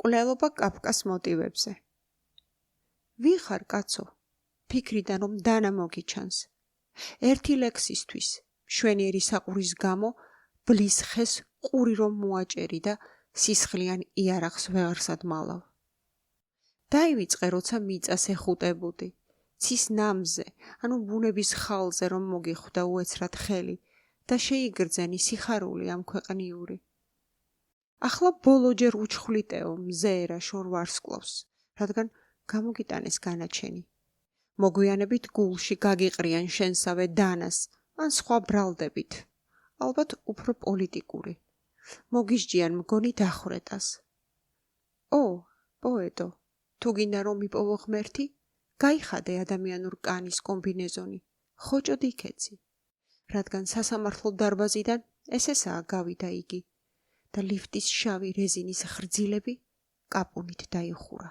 კვლელობა კაფკას მოტივებზე. ვიხარ, კაცო, ფიქრიდან რომ დანა მოგიჩანს. ერთი ლექსისთვის, მშვენიერი საყურის გამო, ბლის ხეს ყური რომ მოაჭერი და სისხლიან იარაღს ვეღარსად მალავ. დაივიწყე, როცა მიწას ეხუტებოდი, ცის ნამზე, ანუ ბუნების ხალზე რომ მოგიხვდა უეცრად ხელი და შეიგრძენი სიხარული ამ ქვეყნიური. ახლა ბოლოჯერ უჩხვლიტეო მზეერა შორ ვარსკვლავს, რადგან გამოგიტანეს განაჩენი. მოგვიანებით გულში გაგიყრიან შენსავე დანას, ან სხვა ბრალდებით, ალბათ უფრო პოლიტიკური. მოგისჯიან მგონი დახვრეტას. პოეტო, თუ გინდა რომ მიპოვო ღმერთი, გაიხადე ადამიანურ კანის კომბინეზონი, ხოჭო დიქეცი, რადგან სასამართლო დარბაზიდან ესესაა გავიდა იგი და ლიფტის შავი რეზინის ხრძილები კაპუნით დაიხურა.